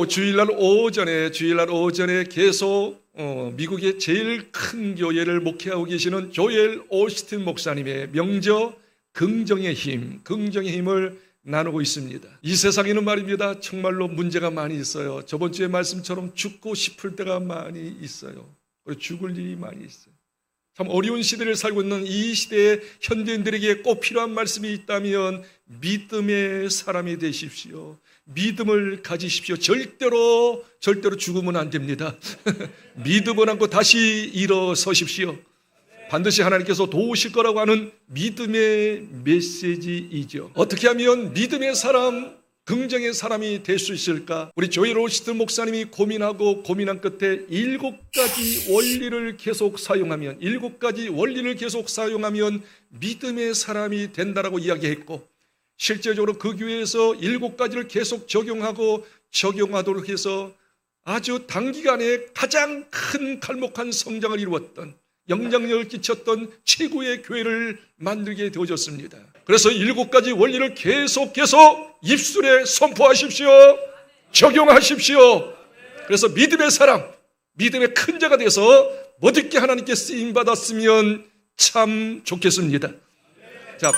주일날 오전에 계속 미국의 제일 큰 교회를 목회하고 계시는 조엘 오스틴 목사님의 명저 긍정의 힘을 나누고 있습니다. 이 세상에는 말입니다, 정말로 문제가 많이 있어요. 저번 주의 말씀처럼 죽고 싶을 때가 많이 있어요. 그리고 죽을 일이 많이 있어요. 참 어려운 시대를 살고 있는 이 시대에 현대인들에게 꼭 필요한 말씀이 있다면 믿음의 사람이 되십시오. 믿음을 가지십시오. 절대로 죽으면 안 됩니다. 믿음을 안고 다시 일어서십시오. 반드시 하나님께서 도우실 거라고 하는 믿음의 메시지이죠. 어떻게 하면 믿음의 사람, 긍정의 사람이 될 수 있을까? 우리 조엘 오스틴 목사님이 고민한 끝에 7가지 원리를 계속 사용하면 믿음의 사람이 된다라고 이야기했고, 실제적으로 그 교회에서 7가지를 계속 적용하도록 해서 아주 단기간에 가장 큰 갈목한 성장을 이루었던, 영향력을 끼쳤던 최고의 교회를 만들게 되어졌습니다. 그래서 7가지 원리를 계속 입술에 선포하십시오. 적용하십시오. 그래서 믿음의 사람, 믿음의 큰 자가 돼서 멋있게 하나님께 쓰임받았으면 참 좋겠습니다. 자,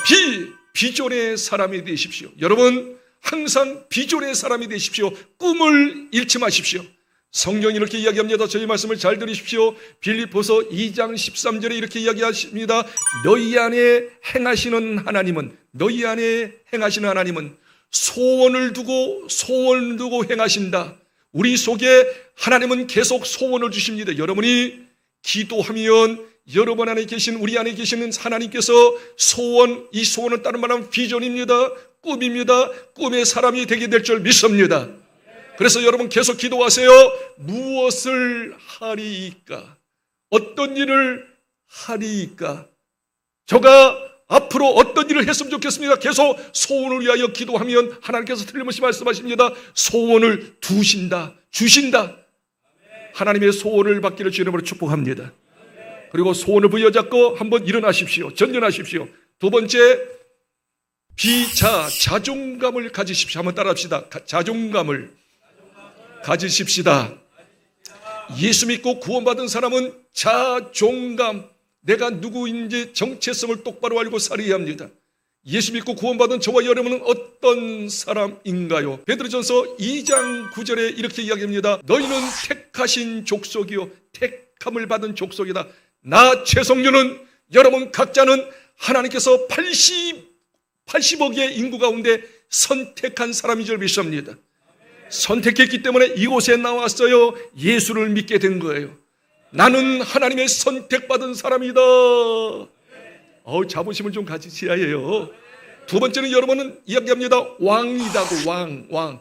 비전의 사람이 되십시오. 여러분 항상 비전의 사람이 되십시오. 꿈을 잃지 마십시오. 성경이 이렇게 이야기합니다. 저희 말씀을 잘 들으십시오. 빌립보서 2장 13절에 이렇게 이야기하십니다. 너희 안에 행하시는 하나님은 소원을 두고 행하신다. 우리 속에 하나님은 계속 소원을 주십니다. 여러분이 기도하면 여러분 안에 계신, 우리 안에 계시는 하나님께서 이 소원은 다른 말하면 비전입니다. 꿈입니다. 꿈의 사람이 되게 될 줄 믿습니다. 그래서 여러분 계속 기도하세요. 무엇을 하리이까? 어떤 일을 하리이까? 저가 앞으로 어떤 일을 했으면 좋겠습니까? 계속 소원을 위하여 기도하면 하나님께서 틀림없이 말씀하십니다. 소원을 주신다. 하나님의 소원을 받기를 주의 이름으로 축복합니다. 그리고 소원을 부여잡고 한번 일어나십시오. 전진하십시오. 두 번째, 자존감을 가지십시오. 한번 따라합시다. 자존감을 가지십시다. 예수 믿고 구원받은 사람은 자존감, 내가 누구인지 정체성을 똑바로 알고 살아야 합니다. 예수 믿고 구원받은 저와 여러분은 어떤 사람인가요? 베드로전서 2장 9절에 이렇게 이야기합니다. 너희는 택하신 족속이요, 택함을 받은 족속이다. 나 최성윤은, 여러분 각자는 하나님께서 80억의 인구 가운데 선택한 사람인 줄 믿습니다. 선택했기 때문에 이곳에 나왔어요. 예수를 믿게 된 거예요. 나는 하나님의 선택받은 사람이다. 자부심을 좀 가지셔야 해요. 두 번째는 여러분은 이야기합니다. 왕이다고, 왕.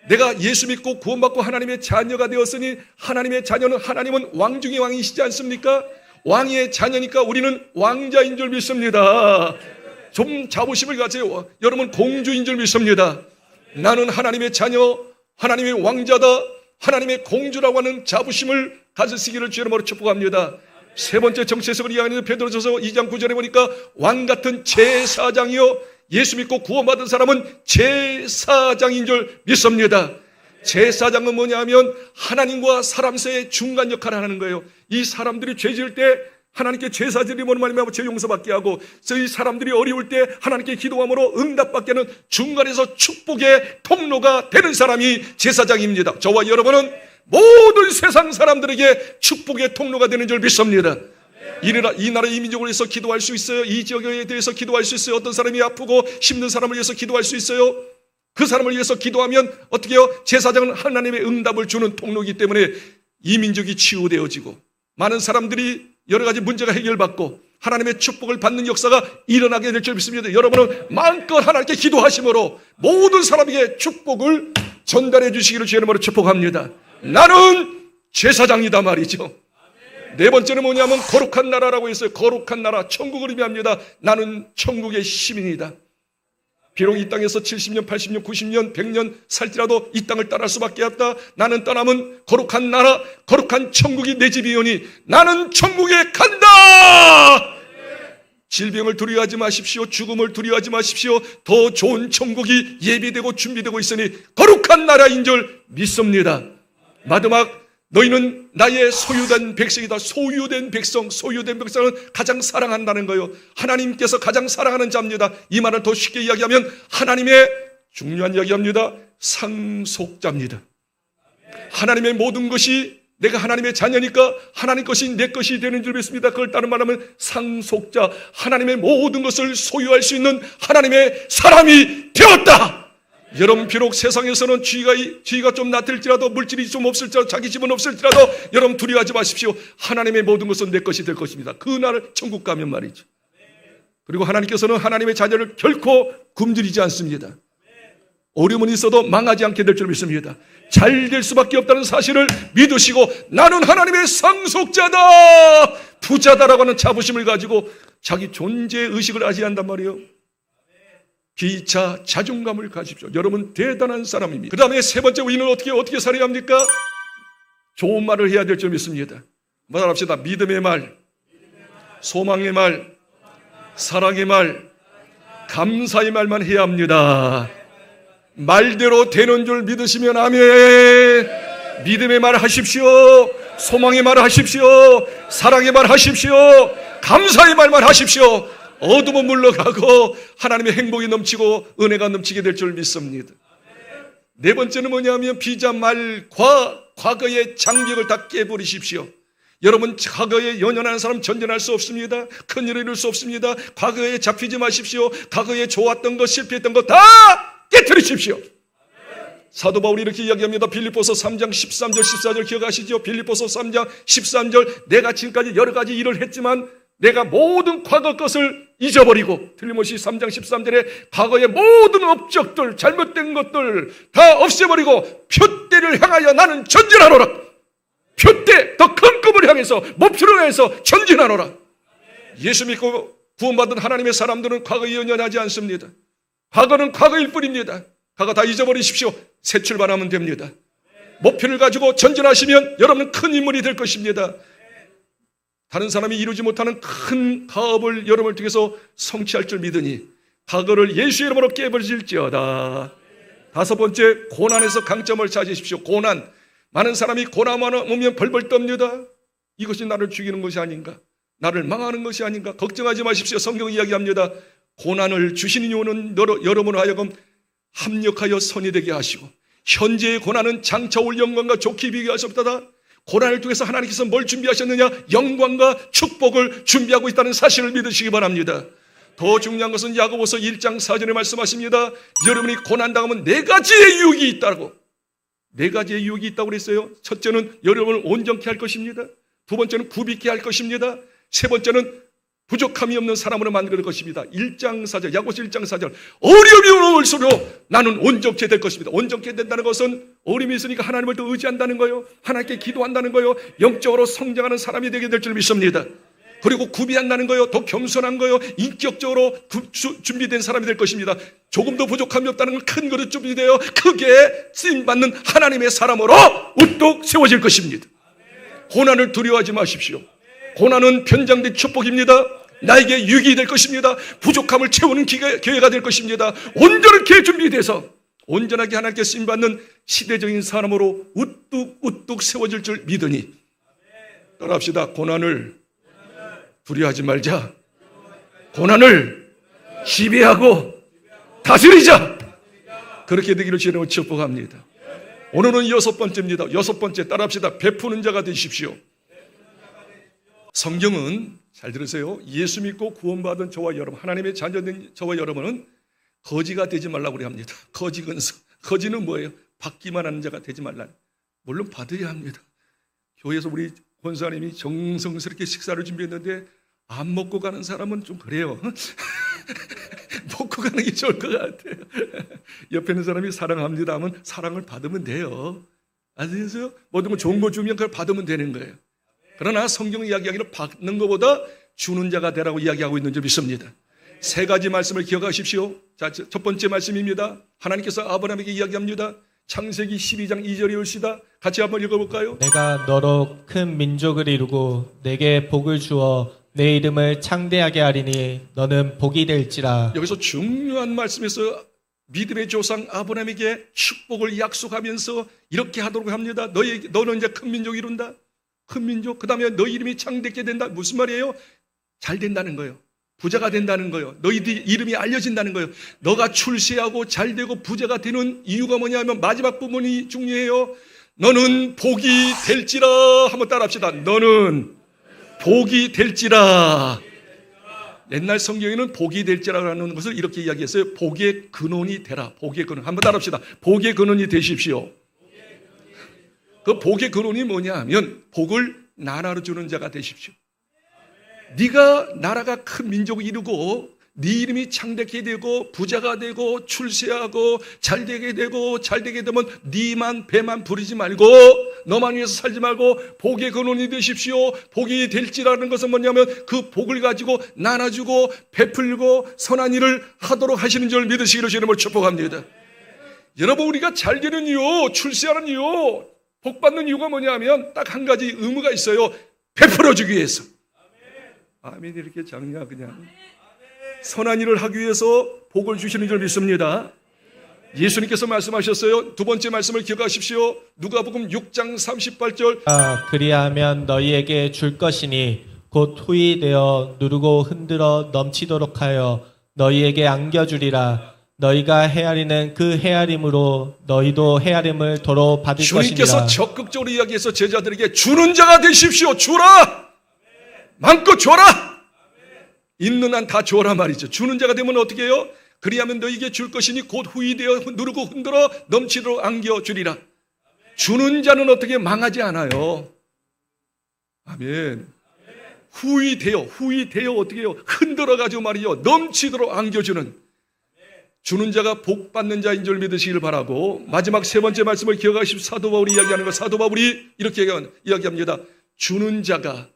내가 예수 믿고 구원받고 하나님의 자녀가 되었으니 하나님은 왕 중에 왕이시지 않습니까? 왕의 자녀니까 우리는 왕자인 줄 믿습니다. 좀 자부심을 가져요. 여러분 공주인 줄 믿습니다. 나는 하나님의 자녀, 하나님의 왕자다, 하나님의 공주라고 하는 자부심을 가지시기를 주의 이름으로 축복합니다. 세 번째 정체성을 이야기하는 베드로전서 2장 9절에 보니까 왕 같은 제사장이요, 예수 믿고 구원받은 사람은 제사장인 줄 믿습니다. 제사장은 뭐냐면 하나님과 사람 사이의 중간 역할을 하는 거예요. 이 사람들이 죄 지을 때 하나님께 제사 드림으로 말미암아 죄 용서받게 하고, 저희 사람들이 어려울 때 하나님께 기도함으로 응답받게 하는 중간에서 축복의 통로가 되는 사람이 제사장입니다. 저와 여러분은 모든 세상 사람들에게 축복의 통로가 되는 줄 믿습니다. 이 나라 이 민족을 위해서 기도할 수 있어요. 이 지역에 대해서 기도할 수 있어요. 어떤 사람이 아프고 힘든 사람을 위해서 기도할 수 있어요. 그 사람을 위해서 기도하면 어떻게 해요? 제사장은 하나님의 응답을 주는 통로이기 때문에 이 민족이 치유되어지고 많은 사람들이 여러 가지 문제가 해결받고 하나님의 축복을 받는 역사가 일어나게 될 줄 믿습니다. 여러분은 마음껏 하나님께 기도하심으로 모든 사람에게 축복을 전달해 주시기를 주의 이름으로 축복합니다. 나는 제사장이다 말이죠. 네 번째는 뭐냐면 거룩한 나라라고 했어요. 거룩한 나라, 천국을 의미합니다. 나는 천국의 시민이다. 비록 이 땅에서 70년, 80년, 90년, 100년 살지라도 이 땅을 떠날 수밖에 없다. 나는 떠나면 거룩한 나라, 거룩한 천국이 내 집이오니 나는 천국에 간다. 질병을 두려워하지 마십시오. 죽음을 두려워하지 마십시오. 더 좋은 천국이 예비되고 준비되고 있으니 거룩한 나라인 줄 믿습니다. 마지막 너희는 나의 소유된 백성이다. 소유된 백성, 소유된 백성은 가장 사랑한다는 거예요. 하나님께서 가장 사랑하는 자입니다. 이 말을 더 쉽게 이야기하면 하나님의 중요한 이야기합니다. 상속자입니다. 하나님의 모든 것이 내가 하나님의 자녀니까 하나님 것이 내 것이 되는 줄 믿습니다. 그걸 다른 말하면 상속자, 하나님의 모든 것을 소유할 수 있는 하나님의 사람이 되었다. 여러분 비록 세상에서는 지위가 좀 낮을지라도 물질이 좀 없을지라도 자기 집은 없을지라도 여러분 두려워하지 마십시오. 하나님의 모든 것은 내 것이 될 것입니다. 그날 천국 가면 말이죠. 그리고 하나님께서는 하나님의 자녀를 결코 굶주리지 않습니다. 어려움은 있어도 망하지 않게 될 줄 믿습니다. 잘 될 수밖에 없다는 사실을 믿으시고 나는 하나님의 상속자다, 부자다라고 하는 자부심을 가지고 자기 존재 의식을 아시한단 말이에요. 기차 자존감을 가십시오. 여러분 대단한 사람입니다. 그 다음에 세 번째 우리는 어떻게 살아야 합니까? 좋은 말을 해야 될 줄 믿습니다. 말합시다. 믿음의 말, 소망의 말, 사랑의 말, 감사의 말만 해야 합니다. 말대로 되는 줄 믿으시면 아멘. 믿음의 말 하십시오. 소망의 말 하십시오. 사랑의 말 하십시오. 감사의 말만 하십시오. 어둠은 물러가고 하나님의 행복이 넘치고 은혜가 넘치게 될 줄 믿습니다. 네 번째는 뭐냐면 비자말과 과거의 장벽을 다 깨버리십시오. 여러분 과거에 연연하는 사람 전전할 수 없습니다. 큰일을 이룰 수 없습니다. 과거에 잡히지 마십시오. 과거에 좋았던 것 실패했던 것 다 깨트리십시오. 사도 바울이 이렇게 이야기합니다. 빌립보서 3장 13절 14절 기억하시죠? 빌립보서 3장 13절 내가 지금까지 여러 가지 일을 했지만 내가 모든 과거 것을 잊어버리고, 틀림없이 3장 13절에 과거의 모든 업적들 잘못된 것들 다 없애버리고 표대를 향하여 나는 전진하노라. 표대 더 큰 꿈을 향해서 목표를 향해서 전진하노라. 예수 믿고 구원받은 하나님의 사람들은 과거에 연연하지 않습니다. 과거는 과거일 뿐입니다. 과거 다 잊어버리십시오. 새 출발하면 됩니다. 목표를 가지고 전진하시면 여러분은 큰 인물이 될 것입니다. 다른 사람이 이루지 못하는 큰 가업을 여러분을 통해서 성취할 줄 믿으니 과거를 예수의 이름으로 깨버리실지어다. 다섯 번째, 고난에서 강점을 찾으십시오. 고난. 많은 사람이 고난만 오면 벌벌 떱니다. 이것이 나를 죽이는 것이 아닌가, 나를 망하는 것이 아닌가. 걱정하지 마십시오. 성경이 이야기합니다. 고난을 주시는 이유는 여러분을 하여금 합력하여 선이 되게 하시고 현재의 고난은 장차 올 영광과 좋게 비교할 수 없다. 고난을 통해서 하나님께서 뭘 준비하셨느냐? 영광과 축복을 준비하고 있다는 사실을 믿으시기 바랍니다. 더 중요한 것은 야고보서 1장 4절에 말씀하십니다. 여러분이 고난당하면 네 가지의 유혹이 있다고. 네 가지의 유혹이 있다고 그랬어요. 첫째는 여러분을 온전케 할 것입니다. 두 번째는 굽있게 할 것입니다. 세 번째는 부족함이 없는 사람으로 만들 것입니다. 1장 4절, 야고보서 1장 4절. 어려움이 올수록 나는 온전케 될 것입니다. 온전케 된다는 것은 어려움이 있으니까 하나님을 더 의지한다는 거예요. 하나님께 기도한다는 거예요. 영적으로 성장하는 사람이 되게 될 줄 믿습니다. 그리고 구비한다는 거예요. 더 겸손한 거예요. 인격적으로 준비된 사람이 될 것입니다. 조금 더 부족함이 없다는 건 큰 그릇 준비되어 크게 쓰임받는 하나님의 사람으로 우뚝 세워질 것입니다. 고난을 두려워하지 마십시오. 고난은 변장된 축복입니다. 나에게 유익이 될 것입니다. 부족함을 채우는 기회가 될 것입니다. 온전하게 준비돼서 온전하게 하나님께 쓰임받는 시대적인 사람으로 우뚝 세워질 줄 믿으니 따라합시다. 고난을 두려워하지 말자. 고난을 지배하고 다스리자. 그렇게 되기를 주님으로 축복합니다. 오늘은 여섯 번째입니다. 여섯 번째 따라합시다. 베푸는 자가 되십시오. 성경은 잘 들으세요. 예수 믿고 구원받은 저와 여러분, 하나님의 자녀된 저와 여러분은 거지가 되지 말라고 그래 합니다. 거지 근성. 거지는 뭐예요? 받기만 하는 자가 되지 말라. 물론 받아야 합니다. 교회에서 우리 권사님이 정성스럽게 식사를 준비했는데 안 먹고 가는 사람은 좀 그래요. 먹고 가는 게 좋을 것 같아요. 옆에 있는 사람이 사랑합니다 하면 사랑을 받으면 돼요. 아시겠어요? 모든 거 좋은 거 주면 그걸 받으면 되는 거예요. 그러나 성경 이야기하기를 받는 것보다 주는 자가 되라고 이야기하고 있는 줄 믿습니다. 세 가지 말씀을 기억하십시오. 자, 첫 번째 말씀입니다. 하나님께서 아브라함에게 이야기합니다. 창세기 12장 2절이 올시다. 같이 한번 읽어볼까요? 내가 너로 큰 민족을 이루고 내게 복을 주어 내 이름을 창대하게 하리니 너는 복이 될지라. 여기서 중요한 말씀에서 믿음의 조상 아브라함에게 축복을 약속하면서 이렇게 하도록 합니다. 너는 이제 큰 민족이 이룬다. 큰 민족. 그 다음에 너 이름이 창대케 된다. 무슨 말이에요? 잘 된다는 거예요. 부자가 된다는 거예요. 너희들 이름이 알려진다는 거예요. 너가 출세하고 잘 되고 부자가 되는 이유가 뭐냐면 마지막 부분이 중요해요. 너는 복이 될지라. 한번 따라합시다. 너는 복이 될지라. 옛날 성경에는 복이 될지라라는 것을 이렇게 이야기했어요. 복의 근원이 되라. 복의 근원. 한번 따라합시다. 복의 근원이 되십시오. 그 복의 근원이 뭐냐 하면 복을 나라로 주는 자가 되십시오. 네가 나라가 큰 민족을 이루고 네 이름이 창대케 되고 부자가 되고 출세하고 잘 되게 되면 네만 배만 부리지 말고 너만 위해서 살지 말고 복의 근원이 되십시오. 복이 될지라는 것은 뭐냐면 그 복을 가지고 나눠주고 베풀고 선한 일을 하도록 하시는 줄 믿으시기를 주님을 축복합니다. 여러분, 우리가 잘 되는 이유, 출세하는 이유, 복 받는 이유가 뭐냐면 딱 한 가지 의무가 있어요. 베풀어주기 위해서. 아멘이 이렇게 작냐 그냥. 선한 일을 하기 위해서 복을 주시는 줄 믿습니다. 예수님께서 말씀하셨어요. 두 번째 말씀을 기억하십시오. 누가복음 6장 38절. 그리하면 너희에게 줄 것이니 곧 후이 되어 누르고 흔들어 넘치도록 하여 너희에게 안겨주리라. 너희가 헤아리는 그 헤아림으로 너희도 헤아림을 도로 받을 것이니라. 주님께서 적극적으로 이야기해서 제자들에게 주는 자가 되십시오. 주라. 마음껏 줘라. 있는 한 다 줘라 말이죠. 주는 자가 되면 어떻게 해요? 그리하면 너희에게 줄 것이니 곧 후이 되어 누르고 흔들어 넘치도록 안겨주리라. 주는 자는 어떻게 망하지 않아요. 아멘. 후이 되어 어떻게 해요? 흔들어가지고 말이요. 넘치도록 안겨주는 주는 자가 복 받는 자인 줄 믿으시길 바라고, 마지막 세 번째 말씀을 기억하십시오. 사도 바울이 이야기하는 거, 사도 바울이 이렇게 이야기합니다. 주는 자가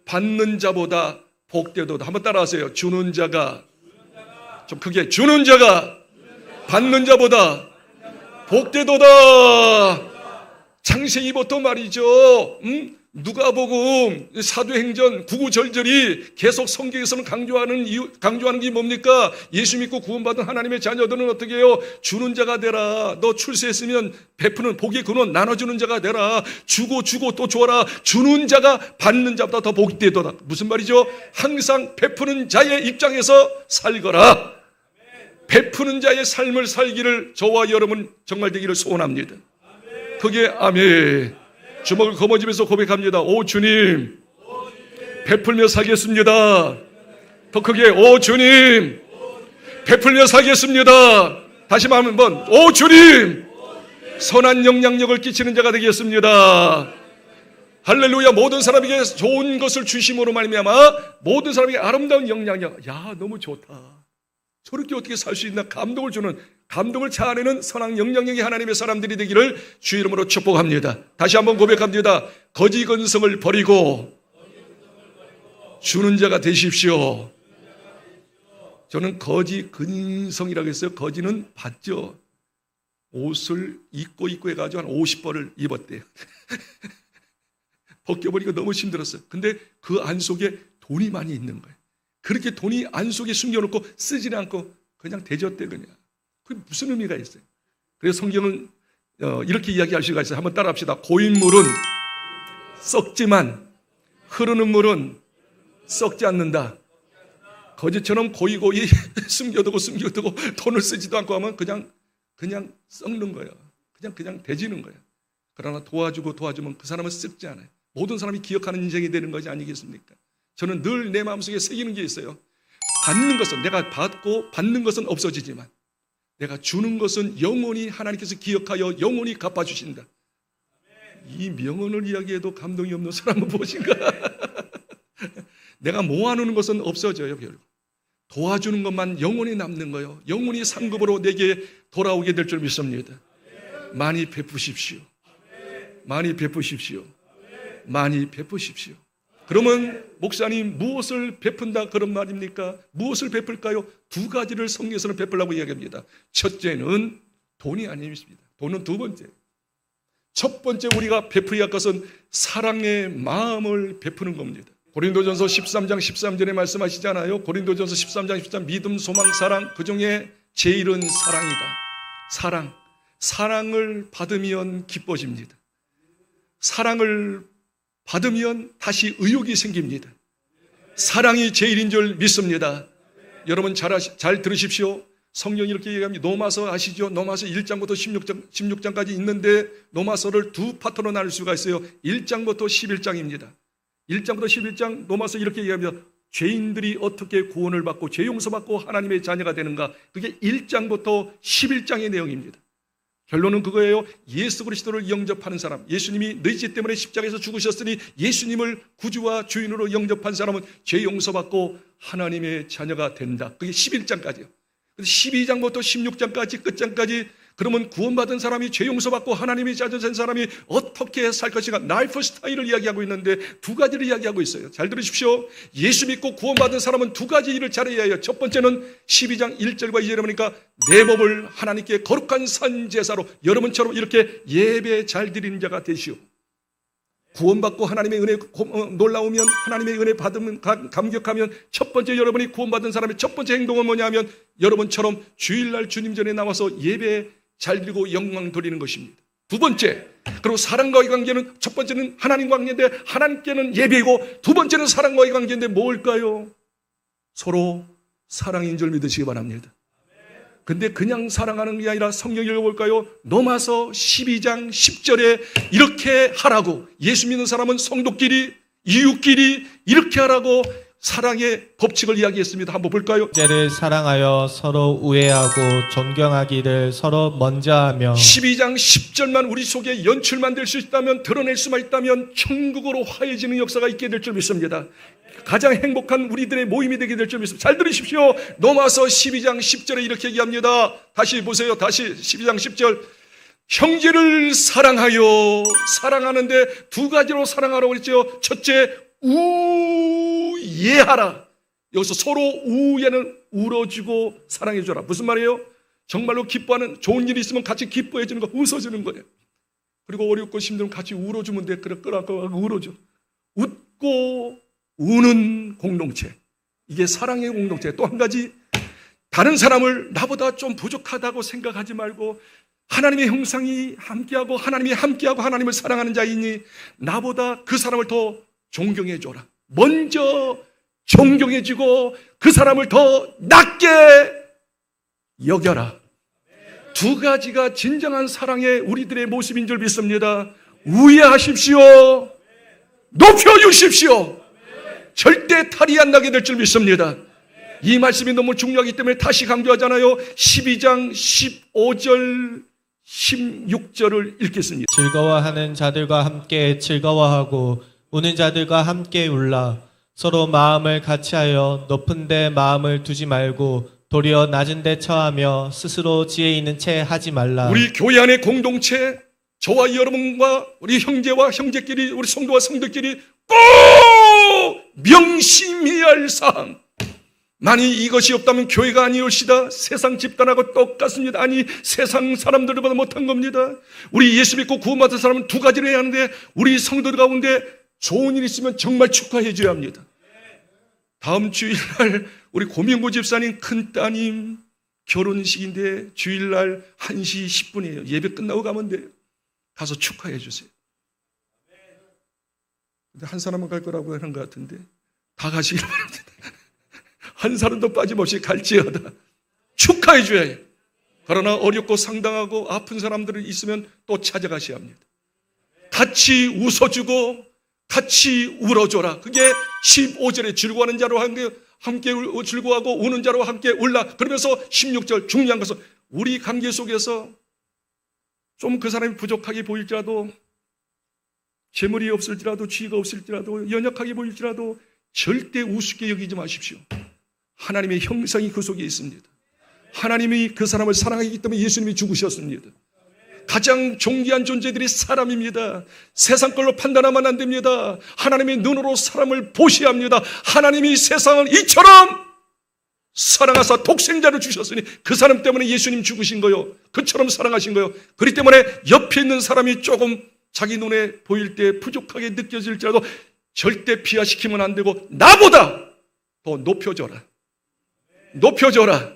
받는 자보다 복되도다. 한번 따라하세요. 주는 자가, 좀 크게, 주는 자가 받는 자보다 복되도다. 창세기부터 말이죠. 누가복음, 사도행전, 구구절절이 계속 성경에서는 강조하는 게 뭡니까? 예수 믿고 구원받은 하나님의 자녀들은 어떻게 해요? 주는 자가 되라. 너 출세했으면 베푸는 복의 근원 나눠주는 자가 되라. 주고 또 줘라. 주는 자가 받는 자보다 더 복이 되도다. 무슨 말이죠? 항상 베푸는 자의 입장에서 살거라. 베푸는 자의 삶을 살기를 저와 여러분 정말 되기를 소원합니다. 그게 아멘. 주먹을 거머쥐면서 고백합니다. 오 주님, 베풀며 살겠습니다. 더 크게, 오 주님, 베풀며 살겠습니다. 다시 한번, 오 주님, 선한 영향력을 끼치는 자가 되겠습니다. 할렐루야. 모든 사람에게 좋은 것을 주심으로 말미암아 모든 사람에게 아름다운 영향력. 야, 너무 좋다. 저렇게 어떻게 살 수 있나? 감동을 자아내는 선한 영향력이 하나님의 사람들이 되기를 주 이름으로 축복합니다. 다시 한번 고백합니다. 거지 근성을 버리고 주는 자가 되십시오. 저는 거지 근성이라고 했어요. 거지는 봤죠. 옷을 입고 해가지고 한 50벌을 입었대요. 벗겨버리고 너무 힘들었어요. 근데 그 안 속에 돈이 많이 있는 거예요. 그렇게 돈이 안 속에 숨겨놓고 쓰지는 않고 그냥 대줬대 그냥. 그게 무슨 의미가 있어요? 그래서 성경은 이렇게 이야기할 수가 있어요. 한번 따라합시다. 고인물은 썩지만 흐르는 물은 썩지 않는다. 거지처럼 고이고이 숨겨두고 돈을 쓰지도 않고 하면 그냥 썩는 거예요. 그냥 대지는 거예요. 그러나 도와주면 그 사람은 썩지 않아요. 모든 사람이 기억하는 인생이 되는 것이 아니겠습니까? 저는 늘 내 마음속에 새기는 게 있어요. 받는 것은, 내가 받고 받는 것은 없어지지만 내가 주는 것은 영원히 하나님께서 기억하여 영원히 갚아주신다. 이 명언을 이야기해도 감동이 없는 사람은 무엇인가? 내가 모아놓는 것은 없어져요. 결국 도와주는 것만 영원히 남는 거예요. 영원히 상급으로 내게 돌아오게 될 줄 믿습니다. 많이 베푸십시오. 많이 베푸십시오. 많이 베푸십시오. 그러면 목사님, 무엇을 베푼다 그런 말입니까? 무엇을 베풀까요? 두 가지를 성경에서는 베풀라고 이야기합니다. 첫째는 돈이 아닙니다. 돈은 두 번째. 첫 번째 우리가 베풀어야 할 것은 사랑의 마음을 베푸는 겁니다. 고린도전서 13장 13절에 말씀하시잖아요. 고린도전서 13장 13 믿음, 소망, 사랑, 그중에 제일은 사랑이다. 사랑을 받으면 기뻐집니다. 사랑을 받으면 다시 의욕이 생깁니다. 사랑이 제일인 줄 믿습니다. 여러분 잘 들으십시오. 성경이 이렇게 얘기합니다. 노마서 아시죠? 노마서 1장부터 16장까지 있는데 노마서를 두 파트로 나눌 수가 있어요. 1장부터 11장입니다. 1장부터 11장 노마서 이렇게 얘기합니다. 죄인들이 어떻게 구원을 받고 죄 용서받고 하나님의 자녀가 되는가. 그게 1장부터 11장의 내용입니다. 결론은 그거예요. 예수 그리스도를 영접하는 사람, 예수님이 너희 죄 때문에 십자가에서 죽으셨으니 예수님을 구주와 주인으로 영접한 사람은 죄 용서받고 하나님의 자녀가 된다. 그게 11장까지요. 12장부터 16장까지 끝장까지 그러면 구원받은 사람이 죄 용서받고 하나님의 자녀 된 사람이 어떻게 살 것인가, 라이프 스타일을 이야기하고 있는데 두 가지를 이야기하고 있어요. 잘 들으십시오. 예수 믿고 구원받은 사람은 두 가지 일을 잘해야 해요. 첫 번째는 12장 1절과 2절에 보니까 내 몸을 하나님께 거룩한 산제사로 여러분처럼 이렇게 예배 잘 드리는 자가 되시오. 구원받고 하나님의 은혜 놀라우면 하나님의 은혜 받으면 감격하면 첫 번째 여러분이 구원받은 사람의 첫 번째 행동은 뭐냐면 여러분처럼 주일날 주님 전에 나와서 예배 잘 드리고 영광 돌리는 것입니다. 두 번째, 그리고 사랑과의 관계는 첫 번째는 하나님과 관계인데 하나님께는 예배이고 두 번째는 사랑과의 관계인데 뭘까요? 서로 사랑인 줄 믿으시기 바랍니다. 근데 그냥 사랑하는 게 아니라 성경 읽어볼까요? 로마서 12장 10절에 이렇게 하라고, 예수 믿는 사람은 성도끼리 이웃끼리 이렇게 하라고 사랑의 법칙을 이야기했습니다. 한번 볼까요? 형제를 사랑하여 서로 우애하고 존경하기를 서로 먼저 하며 12장 10절만 우리 속에 연출만 될 수 있다면, 드러낼 수만 있다면 천국으로 화해지는 역사가 있게 될 줄 믿습니다. 가장 행복한 우리들의 모임이 되게 될 줄 믿습니다. 잘 들으십시오. 로마서 12장 10절에 이렇게 얘기합니다. 다시 보세요. 다시 12장 10절. 형제를 사랑하여, 사랑하는데 두 가지로 사랑하라고 그랬죠. 첫째, 우애하라. 여기서 서로 우애는 울어주고 사랑해줘라. 무슨 말이에요? 정말로 기뻐하는 좋은 일이 있으면 같이 기뻐해주는 거, 웃어주는 거예요. 그리고 어렵고 힘들면 같이 울어주면 돼. 그래, 울어줘. 웃고 우는 공동체. 이게 사랑의 공동체. 또 한 가지, 다른 사람을 나보다 좀 부족하다고 생각하지 말고 하나님의 형상이 함께하고 하나님이 함께하고 하나님을 사랑하는 자이니 나보다 그 사람을 더 존경해줘라. 먼저 존경해주고 그 사람을 더 낮게 여겨라. 두 가지가 진정한 사랑의 우리들의 모습인 줄 믿습니다. 우애하십시오. 높여주십시오. 절대 탈이 안 나게 될 줄 믿습니다. 이 말씀이 너무 중요하기 때문에 다시 강조하잖아요. 12장 15절 16절을 읽겠습니다. 즐거워하는 자들과 함께 즐거워하고 우는 자들과 함께 울라. 서로 마음을 같이하여 높은 데 마음을 두지 말고 도리어 낮은 데 처하며 스스로 지혜 있는 채 하지 말라. 우리 교회 안의 공동체, 저와 여러분과 우리 형제와 형제끼리, 우리 성도와 성도끼리 꼭 명심해야 할 사항. 만일 이것이 없다면 교회가 아니올시다. 세상 집단하고 똑같습니다. 아니, 세상 사람들보다 못한 겁니다. 우리 예수 믿고 구원받은 사람은 두 가지를 해야 하는데, 우리 성도들 가운데 좋은 일 있으면 정말 축하해 줘야 합니다. 다음 주일날 우리 고명구 집사님 큰따님 결혼식인데 주일날 1시 10분이에요. 예배 끝나고 가면 돼요. 가서 축하해 주세요. 근데 한 사람은 갈 거라고 하는 것 같은데 다 가시길 바랍니다. 한 사람도 빠짐없이 갈지어다. 축하해 줘야 해요. 그러나 어렵고 상당하고 아픈 사람들이 있으면 또 찾아가셔야 합니다. 같이 웃어주고 같이 울어줘라. 그게 15절에 즐거워하는 자로 함께 즐거워하고 우는 자로 함께 울라. 그러면서 16절 중요한 것은 우리 관계 속에서 좀 그 사람이 부족하게 보일지라도, 재물이 없을지라도, 지위가 없을지라도, 연약하게 보일지라도 절대 우습게 여기지 마십시오. 하나님의 형상이 그 속에 있습니다. 하나님이 그 사람을 사랑하기 때문에 예수님이 죽으셨습니다. 가장 존귀한 존재들이 사람입니다. 세상 걸로 판단하면 안 됩니다. 하나님의 눈으로 사람을 보셔야 합니다. 하나님이 세상을 이처럼 사랑하사 독생자를 주셨으니 그 사람 때문에 예수님 죽으신 거요. 그처럼 사랑하신 거요. 그렇기 때문에 옆에 있는 사람이 조금 자기 눈에 보일 때 부족하게 느껴질지라도 절대 비하시키면 안 되고 나보다 더 높여줘라. 높여줘라.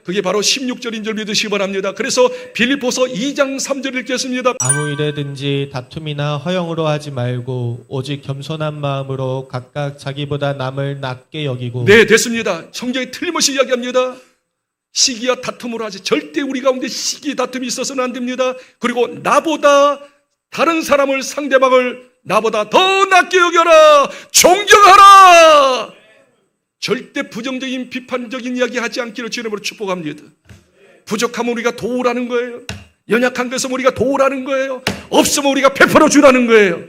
그게 바로 16절인 줄 믿으시기 바랍니다. 그래서 빌립보서 2장 3절 읽겠습니다. 아무 일에든지 다툼이나 허영으로 하지 말고 오직 겸손한 마음으로 각각 자기보다 남을 낮게 여기고. 네, 됐습니다. 성경이 틀림없이 이야기합니다. 시기와 다툼으로 하지, 절대 우리 가운데 시기 다툼이 있어서는 안 됩니다. 그리고 나보다 다른 사람을, 상대방을 나보다 더 낮게 여겨라. 존경하라. 절대 부정적인 비판적인 이야기 하지 않기를 주님으로 축복합니다. 부족하면 우리가 도우라는 거예요. 연약한 것은 우리가 도우라는 거예요. 없으면 우리가 베풀어 주라는 거예요.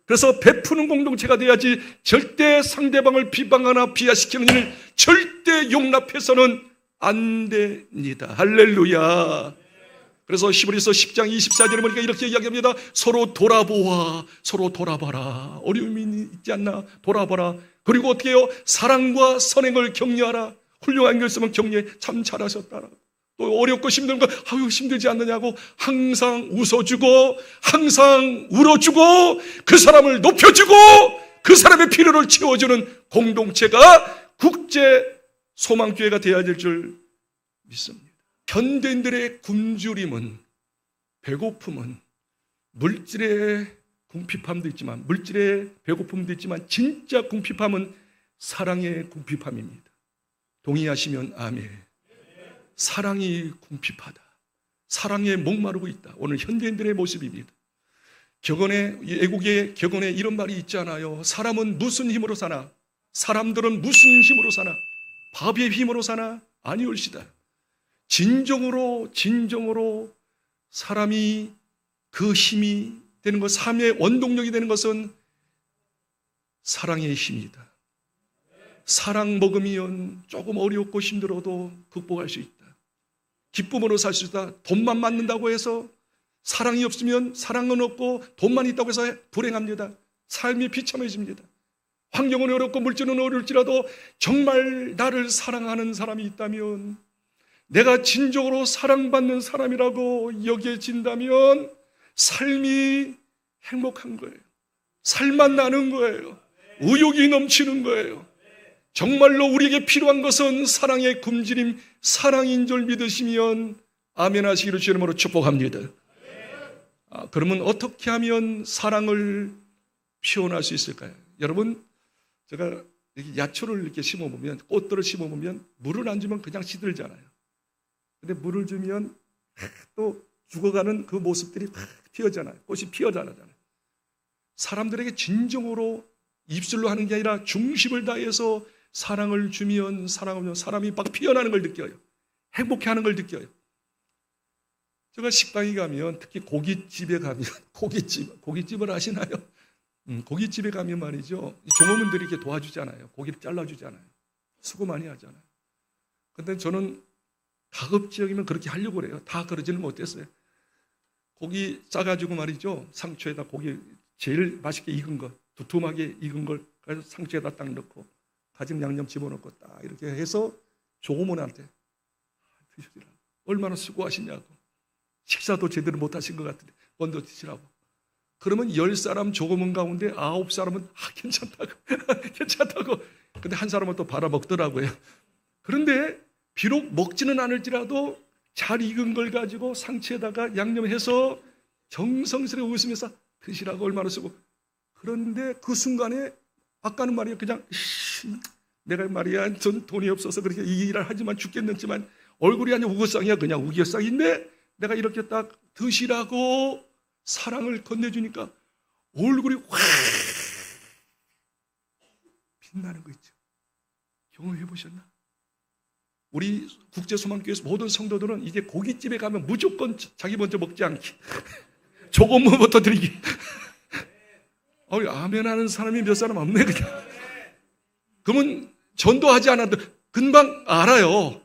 그래서 베푸는 공동체가 돼야지, 절대 상대방을 비방하나 비하시키는 일을 절대 용납해서는 안 됩니다. 할렐루야. 그래서 히브리서 10장 24절에 보니까 이렇게 이야기합니다. 서로 돌아보아, 서로 돌아봐라. 어려움이 있지 않나 돌아봐라. 그리고 어떻게 해요? 사랑과 선행을 격려하라. 훌륭한 걸 쓰면 격려해. 참 잘하셨다라. 또 어렵고 힘든 거, 아유 힘들지 않느냐고 항상 웃어주고 항상 울어주고 그 사람을 높여주고 그 사람의 필요를 채워주는 공동체가 국제 소망교회가 되어야 될 줄 믿습니다. 현대인들의 굶주림은, 배고픔은 물질의 궁핍함도 있지만, 물질의 배고픔도 있지만 진짜 궁핍함은 사랑의 궁핍함입니다. 동의하시면 아멘. 사랑이 궁핍하다. 사랑에 목마르고 있다. 오늘 현대인들의 모습입니다. 애국의 격언에 이런 말이 있잖아요. 사람은 무슨 힘으로 사나? 사람들은 무슨 힘으로 사나? 밥의 힘으로 사나? 아니올시다. 진정으로 사람이 그 힘이 되는 것, 삶의 원동력이 되는 것은 사랑의 힘이다. 사랑 먹으면 조금 어렵고 힘들어도 극복할 수 있다. 기쁨으로 살 수 있다. 돈만 맞는다고 해서, 사랑이 없으면, 사랑은 없고 돈만 있다고 해서 불행합니다. 삶이 비참해집니다. 환경은 어렵고 물질은 어려울지라도 정말 나를 사랑하는 사람이 있다면, 내가 진정으로 사랑받는 사람이라고 여겨진다면 삶이 행복한 거예요. 살만 나는 거예요. 의욕이 넘치는 거예요. 정말로 우리에게 필요한 것은 사랑의 굶주림, 사랑인 줄 믿으시면 아멘 하시기를 주의 이름으로 축복합니다. 그러면 어떻게 하면 사랑을 표현할 수 있을까요? 여러분, 제가 이렇게 야초를 이렇게 심어보면, 꽃들을 심어보면 물을 안 주면 그냥 시들잖아요. 근데 물을 주면 또 죽어가는 그 모습들이 막 피어잖아요. 꽃이 피어나잖아요. 사람들에게 진정으로 입술로 하는 게 아니라 중심을 다해서 사랑을 주면, 사랑하면 사람이 막 피어나는 걸 느껴요. 행복해하는 걸 느껴요. 제가 식당에 가면, 특히 고깃집에 가면, 고깃집을 아시나요? 고깃집에 가면 말이죠, 종업원들이 이렇게 도와주잖아요. 고기를 잘라주잖아요. 수고 많이 하잖아요. 근데 저는 가급적이면 그렇게 하려고 그래요. 다 그러지는 못했어요. 고기 싸가지고 말이죠, 상추에다 고기 제일 맛있게 익은 거, 두툼하게 익은 걸 그래서 상추에다 딱 넣고 가진 양념 집어넣고 딱 이렇게 해서 종업원한테 드시라고. 얼마나 수고하시냐고. 식사도 제대로 못하신 것 같은데 먼저 드시라고. 그러면 10사람 종업원 가운데 9사람은 괜찮다고 괜찮다고. 근데 한 사람은 또 받아먹더라고요. 그런데 비록 먹지는 않을지라도 잘 익은 걸 가지고 상추에다가 양념해서 정성스레 웃으면서 드시라고 얼마나 쓰고. 그런데 그 순간에 아까는 말이야 그냥 내가 말이야 전 돈이 없어서 그렇게 이 일을 하지만 죽겠는지만 얼굴이 아니라 우거상이야. 그냥 우겨상인데 내가 이렇게 딱 드시라고 사랑을 건네주니까 얼굴이 확 빛나는 거 있죠. 경험해 보셨나? 우리 국제소망교회에서 모든 성도들은 이제 고깃집에 가면 무조건 자기 먼저 먹지 않기, 조금부터 드리기. 아멘 하는 사람이 몇 사람 없네 그냥. 그러면 전도하지 않아도 금방 알아요.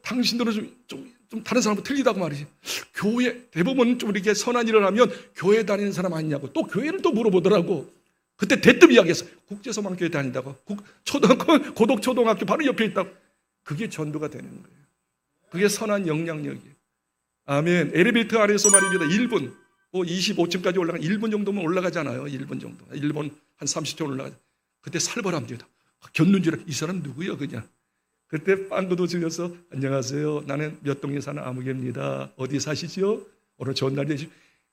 당신들은 좀 다른 사람보다 틀리다고 말이지. 교회 대부분 좀 이렇게 선한 일을 하면 교회 다니는 사람 아니냐고 또 교회를 또 물어보더라고. 그때 대뜸 이야기했어. 국제소망교회 다닌다고. 고독초등학교 바로 옆에 있다고. 그게 전도가 되는 거예요. 그게 선한 영향력이에요. 아멘. 엘리베이터 안에서 말입니다. 1분 25층까지 올라가 1분 정도면 올라가잖아요. 1분 정도. 1분 한 30초 올라가죠. 그때 살벌합니다. 겪는 줄 알고 이 사람 누구야 그냥. 그때 빵구도 들려서 안녕하세요. 나는 몇 동에 사는 아무개입니다. 어디 사시지요? 오늘 좋은 날 되시죠.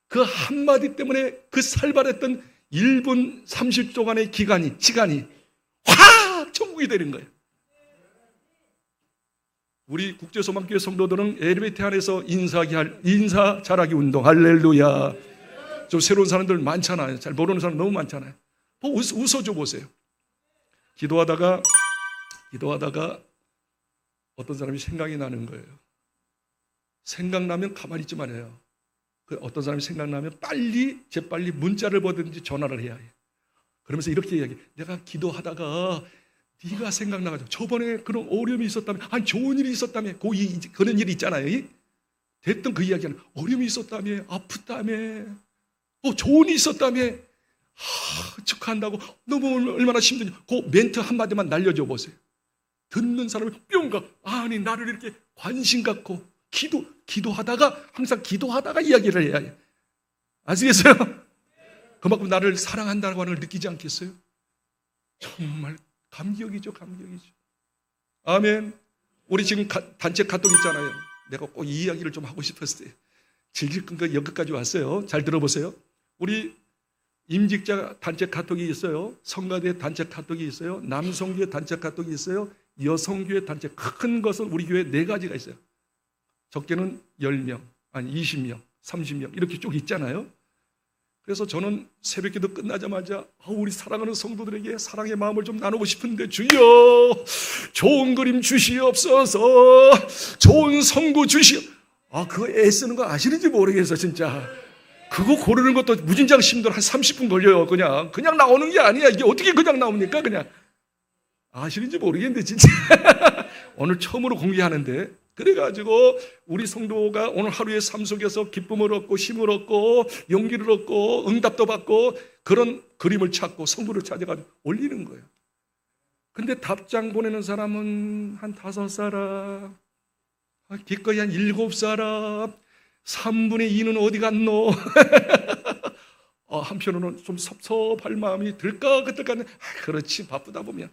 그 한마디 때문에 그 살벌했던 1분 30초간의 시간이 확 천국이 되는 거예요. 우리 국제소망교회 성도들은 엘리베이터 안에서 인사 잘하기 운동, 할렐루야. 좀 새로운 사람들 많잖아요. 잘 모르는 사람 너무 많잖아요. 웃어줘 보세요. 기도하다가 어떤 사람이 생각이 나는 거예요. 생각나면 가만히 있지 말아요. 어떤 사람이 생각나면 재빨리 문자를 보든지 전화를 해야 해요. 그러면서 이렇게 이야기해. 내가 기도하다가 네가 생각나가지고 저번에 그런 어려움이 있었다며, 아니 좋은 일이 있었다며, 그런 일이 있잖아요. 됐던 그 이야기는 어려움이 있었다며, 아프다며, 좋은 일이 있었다며, 축하한다고 너무 얼마나 힘드냐. 그 멘트 한마디만 날려줘 보세요. 듣는 사람이 뿅가, 아니 나를 이렇게 관심 갖고 기도하다가 항상 기도하다가 이야기를 해야 해요. 아시겠어요? 그만큼 나를 사랑한다는 걸 느끼지 않겠어요? 정말 감격이죠. 아멘. 우리 지금 단체 카톡 있잖아요. 내가 꼭 이 이야기를 좀 하고 싶었어요. 즐길 건가 여기까지 왔어요. 잘 들어보세요. 우리 임직자 단체 카톡이 있어요. 성가대 단체 카톡이 있어요. 남성교회 단체 카톡이 있어요. 여성교회 단체, 큰 것은 우리 교회 4가지가 있어요. 적게는 10명, 아니 20명, 30명 이렇게 쭉 있잖아요. 그래서 저는 새벽기도 끝나자마자 우리 사랑하는 성도들에게 사랑의 마음을 좀 나누고 싶은데, 주여 좋은 그림 주시옵소서, 좋은 성구 그거 애쓰는 거 아시는지 모르겠어. 진짜 그거 고르는 것도 무진장 힘들어. 한 30분 걸려요. 그냥 나오는 게 아니야. 이게 어떻게 그냥 나옵니까? 그냥 아시는지 모르겠는데 진짜 오늘 처음으로 공개하는데, 그래가지고 우리 성도가 오늘 하루의 삶 속에서 기쁨을 얻고 힘을 얻고 용기를 얻고 응답도 받고 그런 그림을 찾고 성부를 찾아가지고 올리는 거예요. 근데 답장 보내는 사람은 한 5사람, 기꺼이 한 7사람, 3분의 2는 어디 갔노? 한편으로는 좀 섭섭할 마음이 들까 그럴까. 그렇지, 바쁘다 보면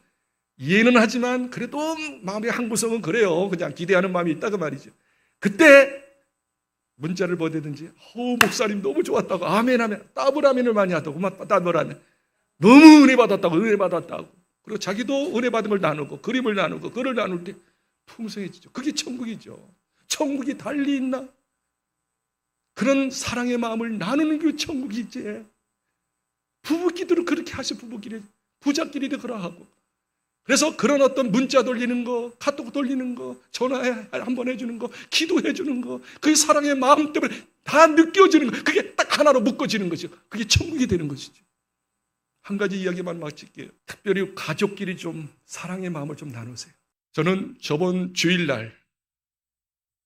이해는 하지만 그래도 마음의 한 구석은 그래요. 그냥 기대하는 마음이 있다 그 말이죠. 그때 문자를 보내든지 목사님 너무 좋았다고, 아멘 더블 아멘을 많이 하다고, 더블 아멘, 너무 은혜 받았다고. 그리고 자기도 은혜 받은 걸 나누고 그림을 나누고 글을 나눌 때 풍성해지죠. 그게 천국이죠. 천국이 달리 있나? 그런 사랑의 마음을 나누는 게 천국이지. 부부끼리도 그렇게 하셔. 부자끼리도 그러하고. 그래서 그런 어떤 문자 돌리는 거, 카톡 돌리는 거, 전화 한번 해주는 거, 기도해 주는 거, 그게 사랑의 마음 때문에 다 느껴지는 거, 그게 딱 하나로 묶어지는 거죠. 그게 천국이 되는 것이죠. 한 가지 이야기만 마칠게요. 특별히 가족끼리 좀 사랑의 마음을 좀 나누세요. 저는 저번 주일날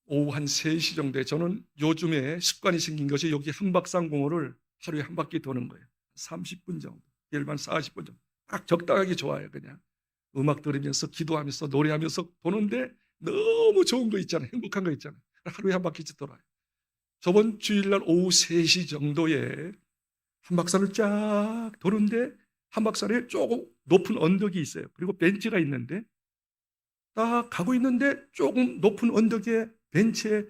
오후 한 3시 정도에, 저는 요즘에 습관이 생긴 것이 여기 한박산공원을 하루에 한 바퀴 도는 거예요. 30분 정도, 일반 40분 정도. 딱 적당하게 좋아요. 그냥 음악 들으면서 기도하면서 노래하면서 도는데 너무 좋은 거 있잖아요. 행복한 거 있잖아요. 하루에 한 바퀴씩 돌아요. 저번 주일날 오후 3시 정도에 한박산을 쫙 도는데, 한박산에 조금 높은 언덕이 있어요. 그리고 벤치가 있는데, 딱 가고 있는데 조금 높은 언덕에 벤치에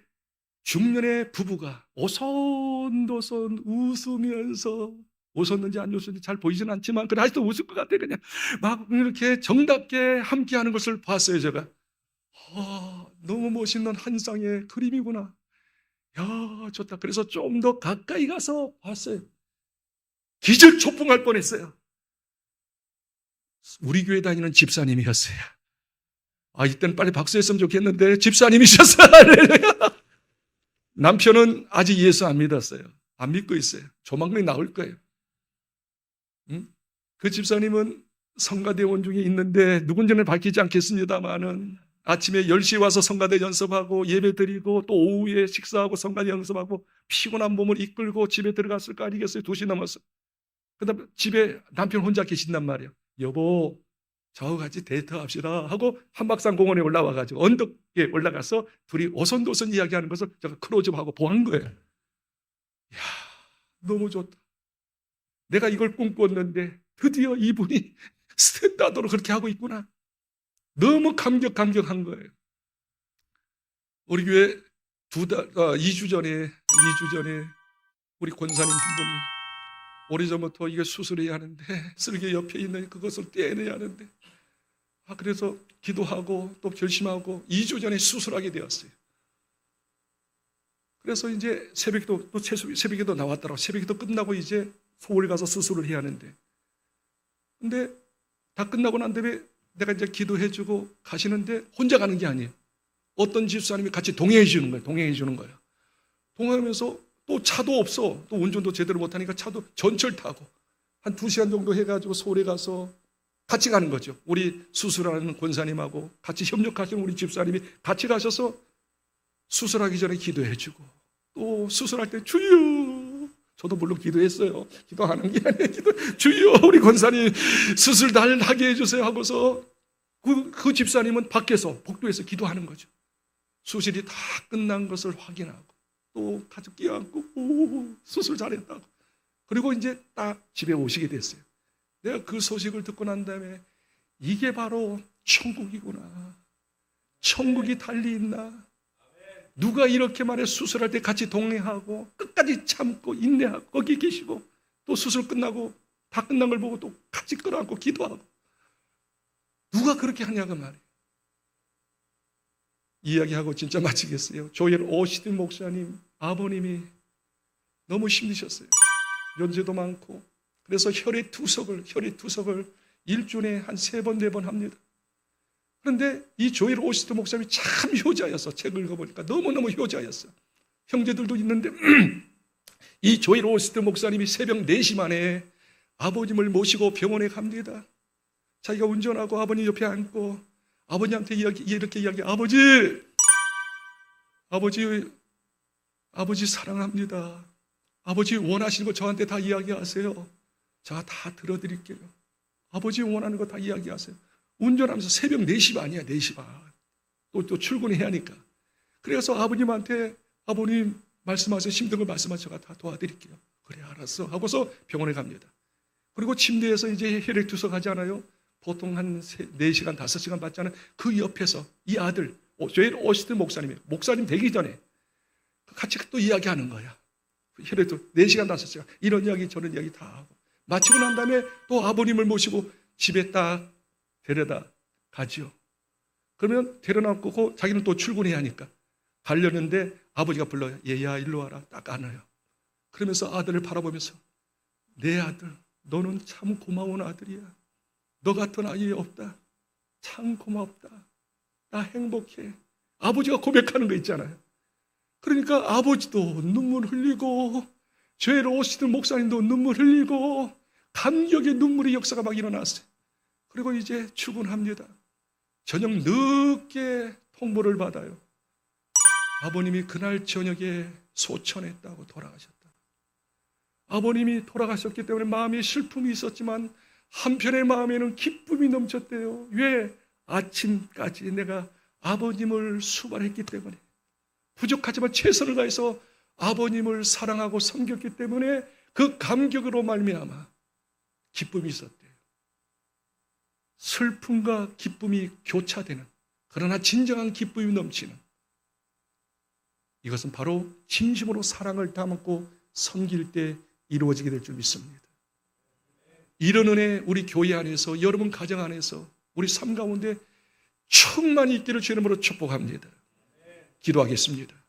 중년의 부부가 오손도손 웃으면서, 웃었는지 안 웃었는지 잘 보이진 않지만 그래 아직도 웃을 것 같아. 그냥 막 이렇게 정답게 함께하는 것을 봤어요. 제가 너무 멋있는 한 쌍의 그림이구나. 야, 좋다. 그래서 좀 더 가까이 가서 봤어요. 기절초풍할 뻔했어요. 우리 교회 다니는 집사님이었어요. 이때는 빨리 박수했으면 좋겠는데 집사님이셨어요. 남편은 아직 예수 안 믿었어요. 안 믿고 있어요. 조만간 나올 거예요. 그 집사님은 성가대원 중에 있는데 누군지는 밝히지 않겠습니다만은 아침에 10시에 와서 성가대 연습하고 예배 드리고 또 오후에 식사하고 성가대 연습하고 피곤한 몸을 이끌고 집에 들어갔을 거 아니겠어요? 2시 넘었어. 그 다음에 집에 남편 혼자 계신단 말이에요. 여보, 저하고 같이 데이트합시다 하고 한박산 공원에 올라와가지고 언덕에 올라가서 둘이 오손도손 이야기하는 것을 제가 클로즈업하고 보한 거예요. 이야, 너무 좋다. 내가 이걸 꿈꿨는데 드디어 이분이 스탠다드로 그렇게 하고 있구나. 너무 감격한 거예요. 우리 교회 2주 전에 우리 권사님 한 분이 오래전부터 이게 수술해야 하는데 쓸개 옆에 있는 그것을 떼내야 하는데 그래서 기도하고 또 결심하고 2주 전에 수술하게 되었어요. 그래서 이제 새벽에도 나왔더라고. 새벽에도 끝나고 이제 서울 가서 수술을 해야 하는데 근데 다 끝나고 난 다음에 내가 이제 기도해주고 가시는데 혼자 가는 게 아니에요. 어떤 집사님이 같이 동행해 주는 거예요. 동행하면서 또 차도 없어. 또 운전도 제대로 못하니까 차도 전철 타고 한 2시간 정도 해가지고 서울에 가서 같이 가는 거죠. 우리 수술하는 권사님하고 같이 협력하시는 우리 집사님이 같이 가셔서 수술하기 전에 기도해주고 또 수술할 때 주여, 저도 물론 기도했어요. 기도하는 게 아니에요. 주여, 우리 권사님 수술 잘 하게 해주세요 하고서 그 집사님은 밖에서 복도에서 기도하는 거죠. 수술이 다 끝난 것을 확인하고 또 가족 끼어안고 수술 잘했다고. 그리고 이제 딱 집에 오시게 됐어요. 내가 그 소식을 듣고 난 다음에 이게 바로 천국이구나. 천국이 달리 있나. 누가 이렇게 말해 수술할 때 같이 동행하고 끝까지 참고 인내하고 거기 계시고 또 수술 끝나고 다 끝난 걸 보고 또 같이 끌어안고 기도하고 누가 그렇게 하냐고 말이에요. 이야기하고 진짜 마치겠어요. 조엘 오시틴 목사님 아버님이 너무 힘드셨어요. 연세도 많고 그래서 혈액투석을 일주일에 한 3번 4번 합니다. 그런데 이 조엘 오시틴 목사님이 참 효자였어. 책을 읽어보니까 너무너무 효자였어. 형제들도 있는데 이 조엘 오시틴 목사님이 새벽 4시 만에 아버님을 모시고 병원에 갑니다. 자기가 운전하고 아버님 옆에 앉고 아버지한테 이렇게 이야기, 아버지 사랑합니다. 아버지 원하시는 거 저한테 다 이야기하세요. 제가 다 들어드릴게요. 아버지 원하는 거 다 이야기하세요. 운전하면서 새벽 4시 반이야, 4시 반. 또 출근해야 하니까. 그래서 아버님한테 아버님 말씀하세요. 힘든 걸 말씀하세요. 제가 다 도와드릴게요. 그래, 알았어. 하고서 병원에 갑니다. 그리고 침대에서 이제 혈액투석 하잖아요. 보통 한 4시간, 5시간 받잖아요. 그 옆에서 이 아들, 조엘 오시틴 목사님이 목사님 되기 전에 같이 또 이야기하는 거야. 혈액투석 4시간, 5시간. 이런 이야기, 저런 이야기 다 하고. 마치고 난 다음에 또 아버님을 모시고 집에 딱 데려다 가지요. 그러면 데려놓고 자기는 또 출근해야 하니까 가려는데 아버지가 불러요. 얘야, 일로 와라. 딱 안아요. 그러면서 아들을 바라보면서 내 아들, 너는 참 고마운 아들이야. 너 같은 아이 없다. 참 고맙다. 나 행복해. 아버지가 고백하는 거 있잖아요. 그러니까 아버지도 눈물 흘리고 조엘 오시틴 목사님도 눈물 흘리고 감격의 눈물의 역사가 막 일어났어요. 그리고 이제 출근합니다. 저녁 늦게 통보를 받아요. 아버님이 그날 저녁에 소천했다고 돌아가셨다. 아버님이 돌아가셨기 때문에 마음에 슬픔이 있었지만 한편의 마음에는 기쁨이 넘쳤대요. 왜? 아침까지 내가 아버님을 수발했기 때문에, 부족하지만 최선을 다해서 아버님을 사랑하고 섬겼기 때문에 그 감격으로 말미암아 기쁨이 있었대요. 슬픔과 기쁨이 교차되는, 그러나 진정한 기쁨이 넘치는, 이것은 바로 진심으로 사랑을 담고 섬길 때 이루어지게 될 줄 믿습니다. 이런 은혜 우리 교회 안에서, 여러분 가정 안에서, 우리 삶 가운데 충만히 있기를 주의 이름으로 축복합니다. 기도하겠습니다.